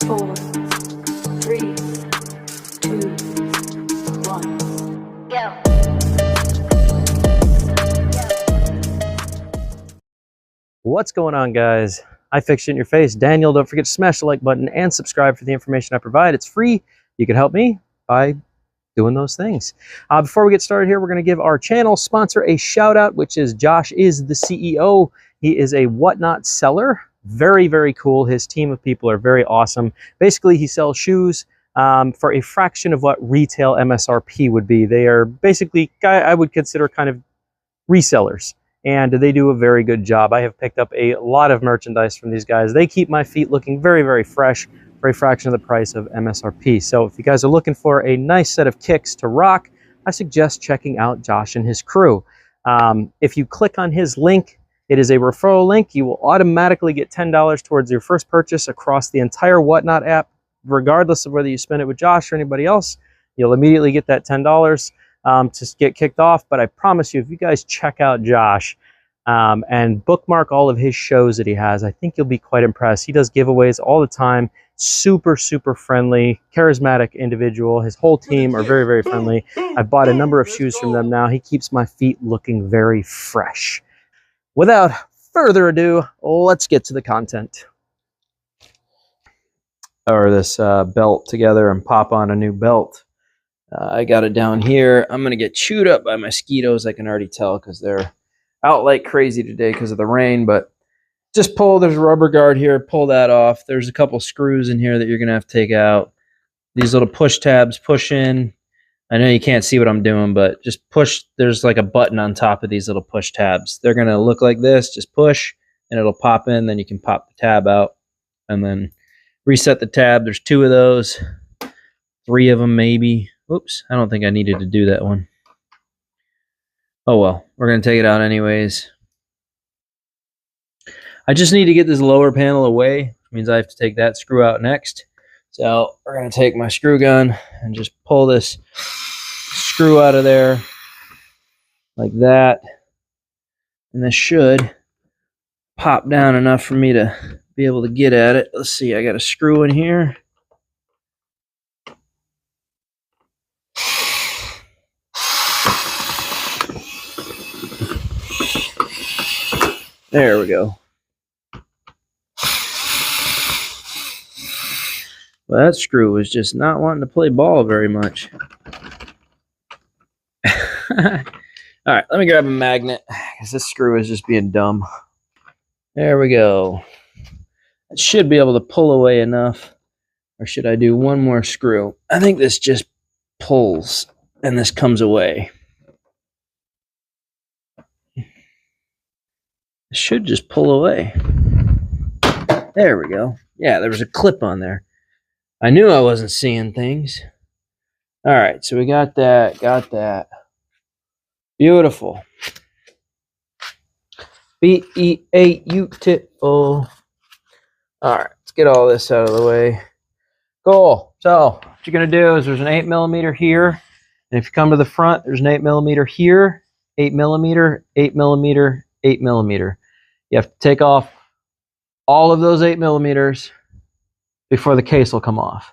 4, 3, 2, 1, go. What's going on, guys? I fixed it in your face. Daniel, don't forget to smash the like button and subscribe for the information I provide. It's free. You can help me by doing those things. Before we get started here, we're going to give our channel sponsor a shout out, which is Josh is the CEO. He is a whatnot seller. Very, very cool. His team of people are very awesome. Basically, he sells shoes for a fraction of what retail MSRP would be. They are basically, I would consider kind of resellers. And they do a very good job. I have picked up a lot of merchandise from these guys. They keep my feet looking very, very fresh for a fraction of the price of MSRP. So if you guys are looking for a nice set of kicks to rock, I suggest checking out Josh and his crew. If you click on his link, it is a referral link. You will automatically get $10 towards your first purchase across the entire Whatnot app, regardless of whether you spend it with Josh or anybody else. You'll immediately get that $10. To get kicked off. But I promise you, if you guys check out Josh and bookmark all of his shows that he has, I think you'll be quite impressed. He does giveaways all the time. Super, super friendly, charismatic individual. His whole team are very, very friendly. I've bought a number of shoes from them now. He keeps my feet looking very fresh. Without further ado, let's get to the content. Or this belt together and pop on a new belt. I got it down here. I'm going to get chewed up by mosquitoes. I can already tell because they're out like crazy today because of the rain. But just pull. There's a rubber guard here. Pull that off. There's a couple screws in here that you're going to have to take out. These little push tabs push in. I know you can't see what I'm doing, but just push. There's like a button on top of these little push tabs. They're going to look like this. Just push and it'll pop in. Then you can pop the tab out and then reset the tab. There's 2 of those. 3 of them maybe. Oops, I don't think I needed to do that one. Oh well, we're going to take it out anyways. I just need to get this lower panel away, which means I have to take that screw out next. So we're going to take my screw gun and just pull this screw out of there like that. And this should pop down enough for me to be able to get at it. Let's see, I got a screw in here. There we go. Well, that screw was just not wanting to play ball very much. All right, let me grab a magnet because this screw is just being dumb. There we go. It should be able to pull away enough. Or should I do one more screw? I think this just pulls and this comes away. It should just pull away. There we go. Yeah, there was a clip on there. I knew I wasn't seeing things. All right, so we got that. Beautiful. Beautiful. All right, let's get all this out of the way. Cool. So what you're going to do is there's an 8mm here. And if you come to the front, there's an 8mm here, 8mm, 8mm, 8mm. You have to take off all of those 8mm before the case will come off.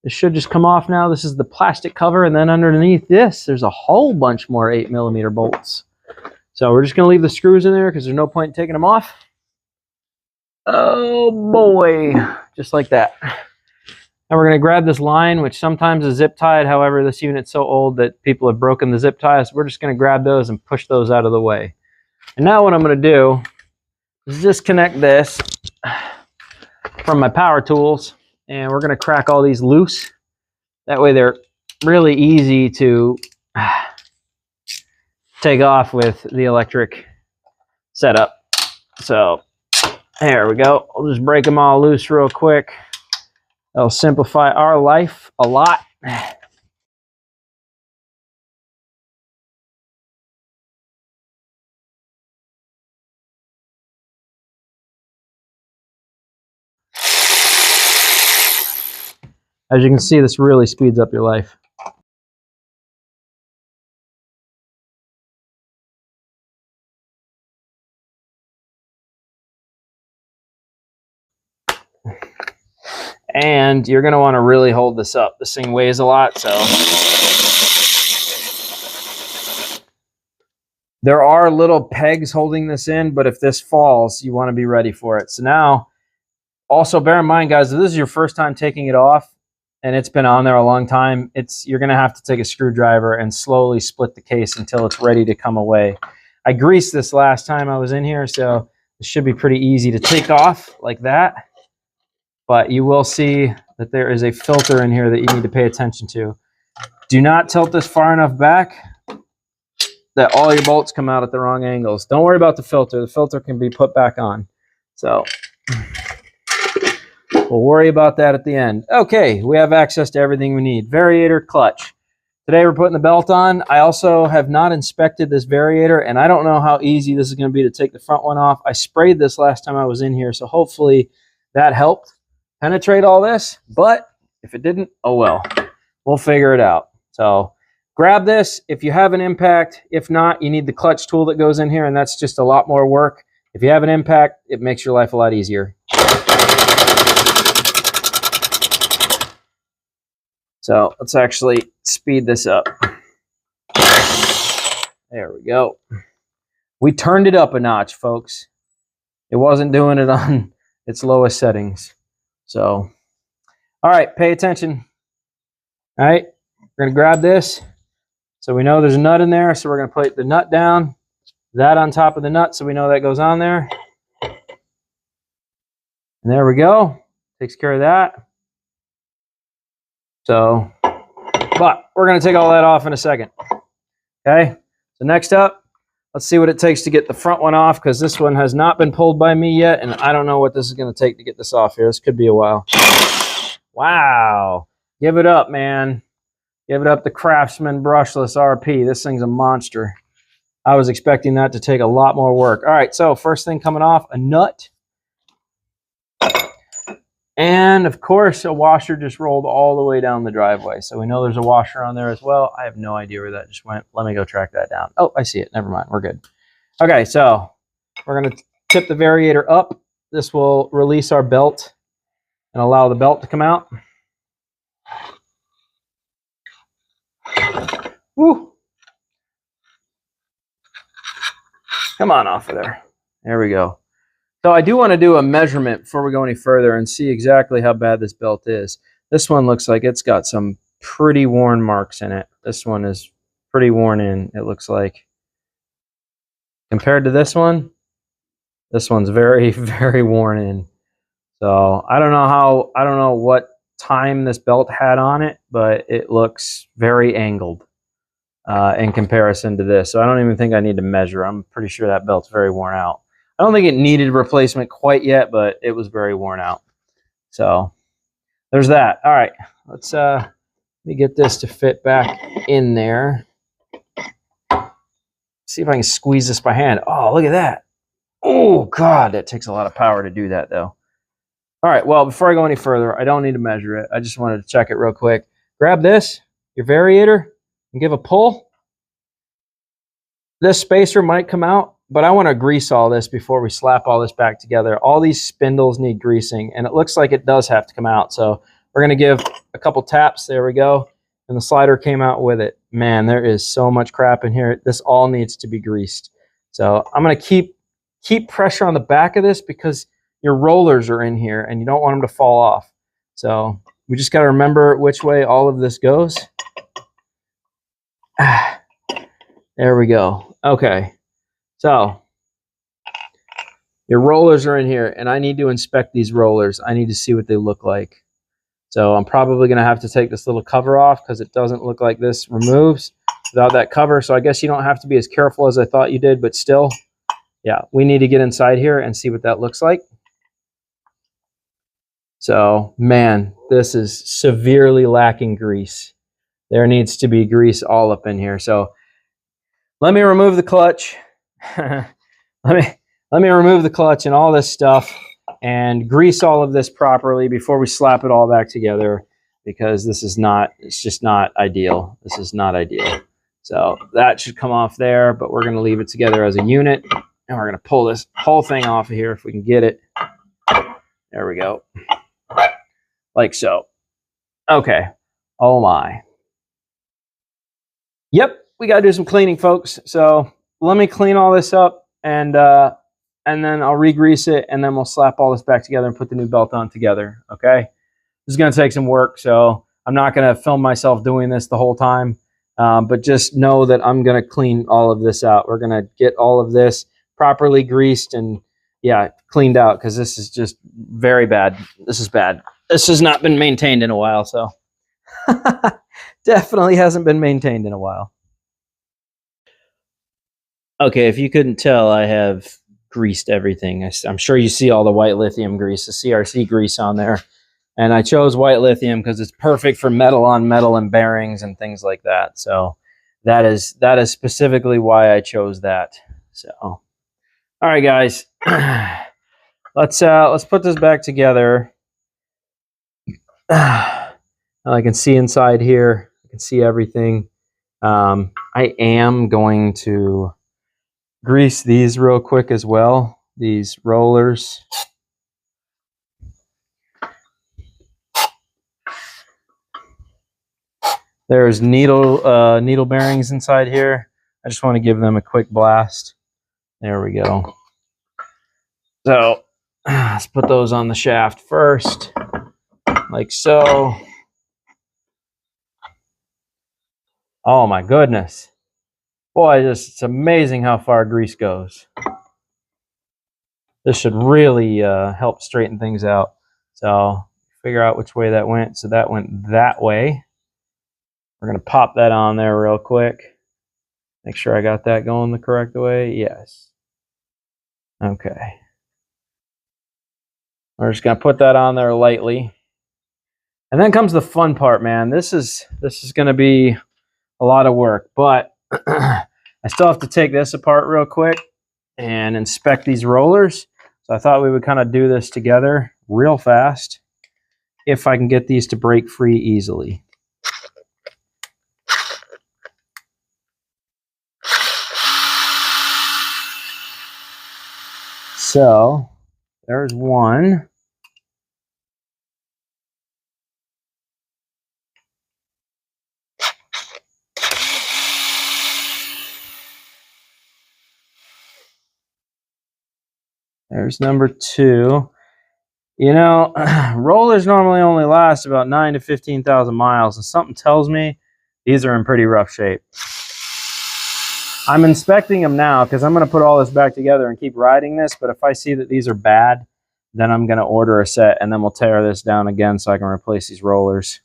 This should just come off now. This is the plastic cover, and then underneath this, there's a whole bunch more 8mm bolts. So we're just going to leave the screws in there because there's no point in taking them off. Oh boy, just like that. And we're going to grab this line, which sometimes is zip tied. However, this unit's so old that people have broken the zip ties. So we're just going to grab those and push those out of the way. And now what I'm going to do is disconnect this from my power tools. And we're going to crack all these loose. That way they're really easy to take off with the electric setup. So there we go. I'll just break them all loose real quick. That'll simplify our life a lot. As you can see, this really speeds up your life. And you're going to want to really hold this up. This thing weighs a lot, so there are little pegs holding this in, but if this falls, you want to be ready for it. So now, also bear in mind, guys, if this is your first time taking it off and it's been on there a long time, you're going to have to take a screwdriver and slowly split the case until it's ready to come away. I greased this last time I was in here, so it should be pretty easy to take off like that. But you will see that there is a filter in here that you need to pay attention to. Do not tilt this far enough back that all your bolts come out at the wrong angles. Don't worry about the filter. The filter can be put back on. So we'll worry about that at the end. Okay, we have access to everything we need. Variator, clutch. Today we're putting the belt on. I also have not inspected this variator, and I don't know how easy this is going to be to take the front one off. I sprayed this last time I was in here, so hopefully that helped penetrate all this, but if it didn't, oh well, we'll figure it out. So grab this if you have an impact. If not, you need the clutch tool that goes in here, and that's just a lot more work. If you have an impact, it makes your life a lot easier. So let's actually speed this up. There we go. We turned it up a notch, folks. It wasn't doing it on its lowest settings. So, all right, pay attention. All right, we're going to grab this. So we know there's a nut in there, so we're going to put the nut down, that on top of the nut, so we know that goes on there. And there we go. Takes care of that. So, but we're going to take all that off in a second. Okay, so next up, let's see what it takes to get the front one off, because this one has not been pulled by me yet, and I don't know what this is going to take to get this off here. This could be a while. Wow. Give it up, man. Give it up the Craftsman Brushless RP. This thing's a monster. I was expecting that to take a lot more work. All right, so first thing coming off, a nut. And, of course, a washer just rolled all the way down the driveway. So we know there's a washer on there as well. I have no idea where that just went. Let me go track that down. Oh, I see it. Never mind. We're good. Okay, so we're going to tip the variator up. This will release our belt and allow the belt to come out. Woo! Come on off of there. There we go. So I do want to do a measurement before we go any further and see exactly how bad this belt is. This one looks like it's got some pretty worn marks in it. This one is pretty worn in, it looks like. Compared to this one's very, very worn in. So I don't know what time this belt had on it, but it looks very angled in comparison to this. So I don't even think I need to measure. I'm pretty sure that belt's very worn out. I don't think it needed replacement quite yet, but it was very worn out. So there's that. All right, let's let me get this to fit back in there. See if I can squeeze this by hand. Oh, look at that. Oh, God, that takes a lot of power to do that, though. All right, well, before I go any further, I don't need to measure it. I just wanted to check it real quick. Grab this, your variator, and give a pull. This spacer might come out, but I want to grease all this before we slap all this back together. All these spindles need greasing, and it looks like it does have to come out. So we're going to give a couple taps. There we go. And the slider came out with it. Man, there is so much crap in here. This all needs to be greased. So I'm going to keep pressure on the back of this because your rollers are in here, and you don't want them to fall off. So we just got to remember which way all of this goes. There we go. Okay. So your rollers are in here, and I need to inspect these rollers. I need to see what they look like. So I'm probably going to have to take this little cover off because it doesn't look like this removes without that cover. So I guess you don't have to be as careful as I thought you did, but still, yeah, we need to get inside here and see what that looks like. So, man, this is severely lacking grease. There needs to be grease all up in here. So let me remove the clutch. let me remove the clutch and all this stuff and grease all of this properly before we slap it all back together, because this is not, it's just not ideal. This is not ideal. So that should come off there, but we're going to leave it together as a unit. And we're going to pull this whole thing off of here if we can get it. There we go. Like so. Okay. Oh my. Yep, we got to do some cleaning, folks. So let me clean all this up, and then I'll re-grease it, and then we'll slap all this back together and put the new belt on together, okay? This is going to take some work, so I'm not going to film myself doing this the whole time, but just know that I'm going to clean all of this out. We're going to get all of this properly greased and, yeah, cleaned out, because this is just very bad. This is bad. This has not been maintained in a while, so definitely hasn't been maintained in a while. Okay, if you couldn't tell, I have greased everything. I'm sure you see all the white lithium grease, the CRC grease on there. And I chose white lithium because it's perfect for metal on metal and bearings and things like that. So that is specifically why I chose that. So, all right, guys, let's put this back together. I can see inside here. I can see everything. I am going to grease these real quick as well, these rollers. There's needle bearings inside here. I just want to give them a quick blast. There we go. So let's put those on the shaft first, like so. Oh my goodness. Boy, it's amazing how far grease goes. This should really help straighten things out. So figure out which way that went. So that went that way. We're going to pop that on there real quick. Make sure I got that going the correct way. Yes. Okay. We're just going to put that on there lightly. And then comes the fun part, man. This is going to be a lot of work, but I still have to take this apart real quick and inspect these rollers. So I thought we would kind of do this together real fast if I can get these to break free easily. So there's one. There's number two. You know, rollers normally only last about 9,000 to 15,000 miles, and something tells me these are in pretty rough shape. I'm inspecting them now because I'm going to put all this back together and keep riding this, but if I see that these are bad, then I'm going to order a set, and then we'll tear this down again so I can replace these rollers.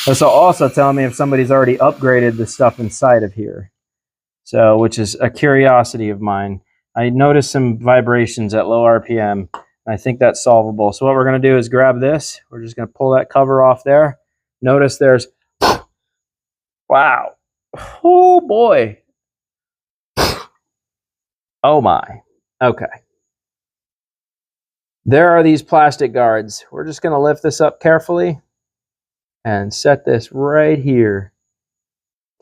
This will also tell me if somebody's already upgraded the stuff inside of here, so which is a curiosity of mine. I noticed some vibrations at low RPM. I think that's solvable. So what we're going to do is grab this. We're just going to pull that cover off there. Notice there's, wow. Oh boy. Oh my. Okay. There are these plastic guards. We're just going to lift this up carefully and set this right here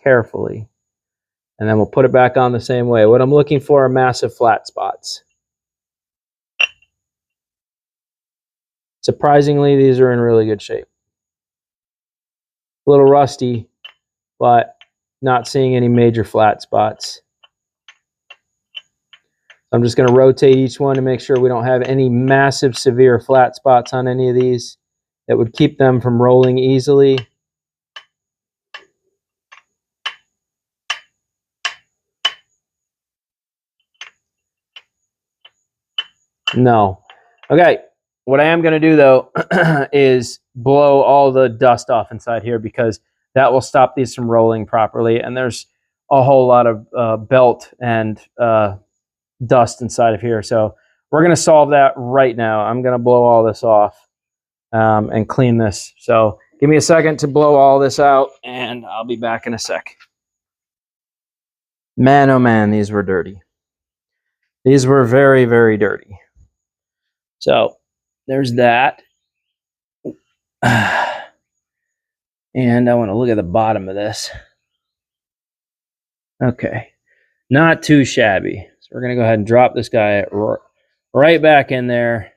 carefully. And then we'll put it back on the same way. What I'm looking for are massive flat spots. Surprisingly, these are in really good shape. A little rusty, but not seeing any major flat spots. I'm just going to rotate each one to make sure we don't have any massive, severe flat spots on any of these that would keep them from rolling easily. No. Okay. What I am going to do, though, is blow all the dust off inside here, because that will stop these from rolling properly. And there's a whole lot of belt and dust inside of here. So we're going to solve that right now. I'm going to blow all this off and clean this. So give me a second to blow all this out, and I'll be back in a sec. Man, oh man, these were dirty. These were very, very dirty. So there's that. And I want to look at the bottom of this. Okay, not too shabby. So we're going to go ahead and drop this guy right back in there.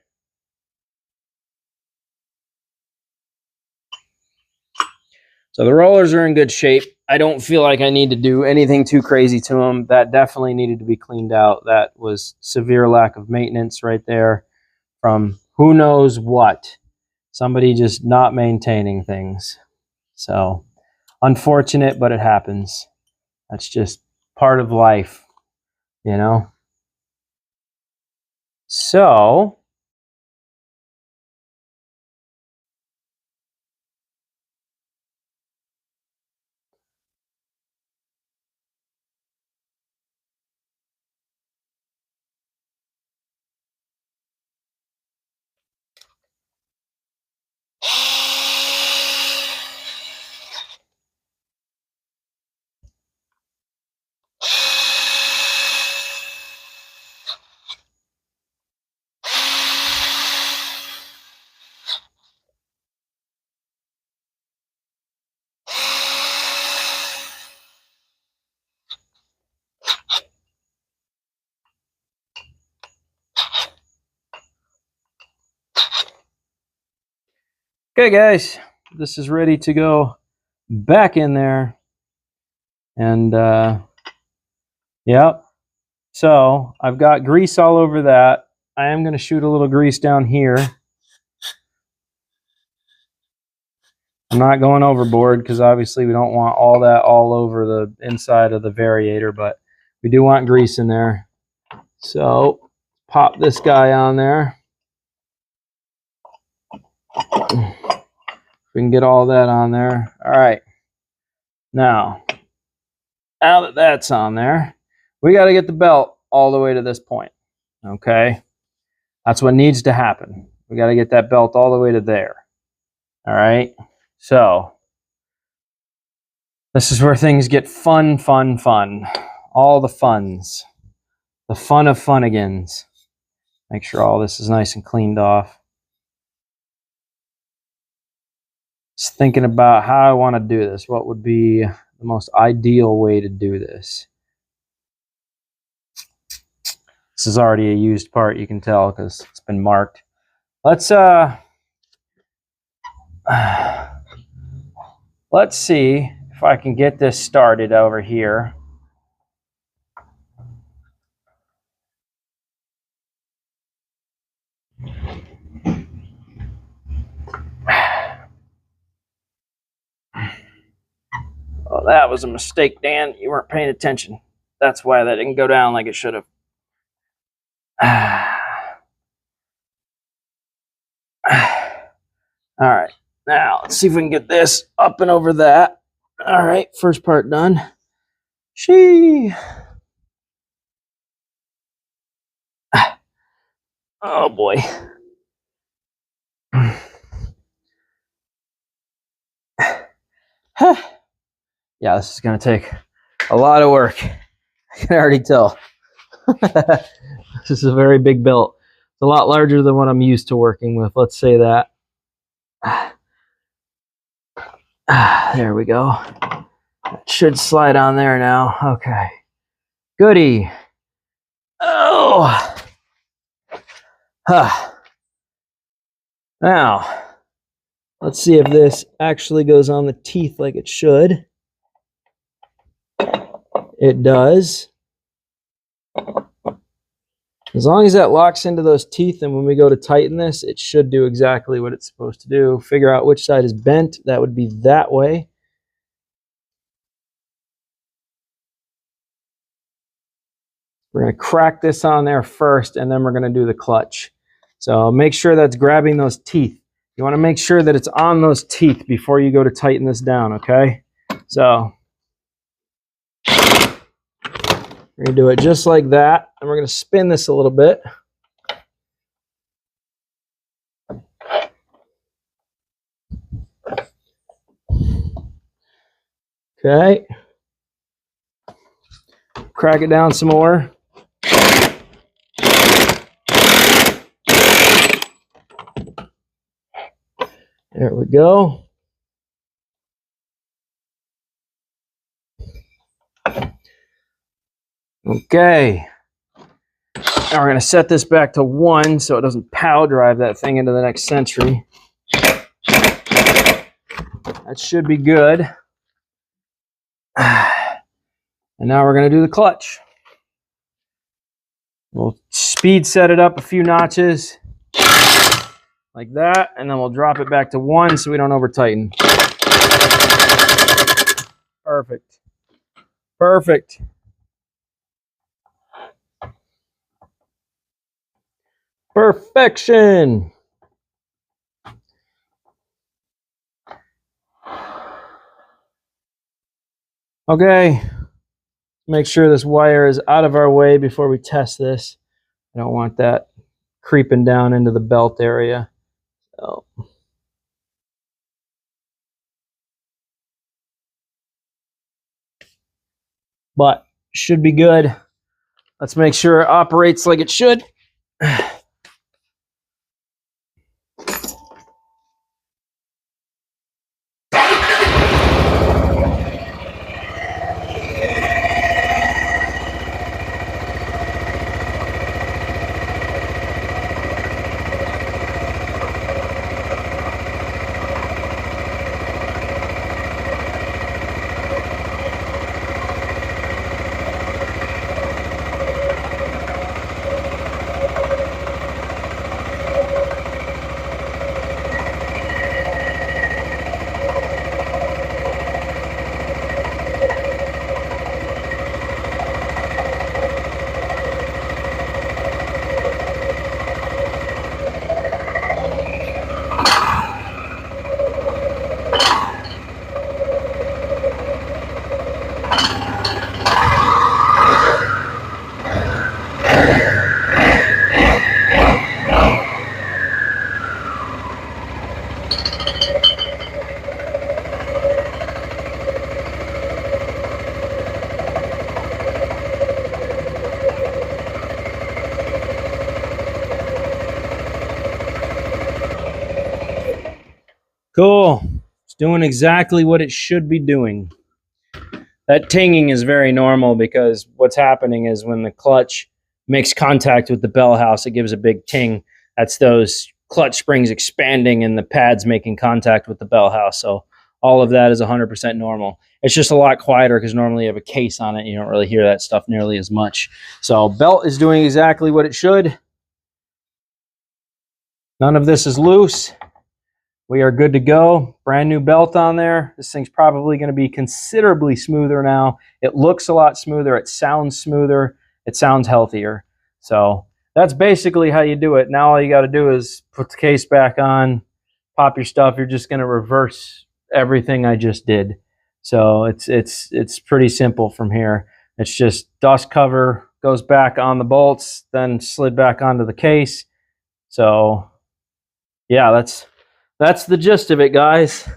So the rollers are in good shape. I don't feel like I need to do anything too crazy to them. That definitely needed to be cleaned out. That was severe lack of maintenance right there from who knows what. Somebody just not maintaining things. So unfortunate, but it happens. That's just part of life, you know? So okay, guys, this is ready to go back in there. And yep. So I've got grease all over that. I am going to shoot a little grease down here. I'm not going overboard because obviously we don't want all that all over the inside of the variator, but we do want grease in there. So pop this guy on there. We can get all that on there. All right. Now that that's on there, we got to get the belt all the way to this point. Okay. That's what needs to happen. We got to get that belt all the way to there. All right. So this is where things get fun, fun, fun. All the funs. The fun of funigans. Make sure all this is nice and cleaned off. Just thinking about how I want to do this. What would be the most ideal way to do this? This is already a used part, you can tell, because it's been marked. Let's see if I can get this started over here. Oh, that was a mistake, Dan. You weren't paying attention. That's why that didn't go down like it should have. All right. Now, let's see if we can get this up and over that. All right. First part done. Oh, boy. Yeah, this is going to take a lot of work. I can already tell. This is a very big belt. It's a lot larger than what I'm used to working with. Let's say that. There we go. It should slide on there now. Okay. Goody. Oh. Now, let's see if this actually goes on the teeth like it should. It does. As long as that locks into those teeth, and when we go to tighten this, it should do exactly what it's supposed to do. Figure out which side is bent. That would be that way. We're going to crack this on there first, and then we're going to do the clutch. So make sure that's grabbing those teeth. You want to make sure that it's on those teeth before you go to tighten this down, okay? So we're going to do it just like that, and we're going to spin this a little bit. Okay. Crack it down some more. There we go. Okay. Now we're going to set this back to 1 so it doesn't pow drive that thing into the next century. That should be good. And now we're going to do the clutch. We'll speed set it up a few notches like that, and then we'll drop it back to 1 so we don't over tighten. Perfect. Perfect. Perfection. Okay. Make sure this wire is out of our way before we test this. I don't want that creeping down into the belt area. So. But should be good. Let's make sure it operates like it should. Cool. It's doing exactly what it should be doing. That tinging is very normal because what's happening is when the clutch makes contact with the bell house, it gives a big ting. That's those clutch springs expanding and the pads making contact with the bell house. So all of that is 100% normal. It's just a lot quieter because normally you have a case on it. You don't really hear that stuff nearly as much. So belt is doing exactly what it should. None of this is loose. We are good to go. Brand new belt on there. This thing's probably going to be considerably smoother now. It looks a lot smoother. It sounds smoother. It sounds healthier. So that's basically how you do it. Now all you got to do is put the case back on, pop your stuff. You're just going to reverse everything I just did. So it's pretty simple from here. It's just dust cover goes back on the bolts, then slid back onto the case. So yeah, that's the gist of it, guys.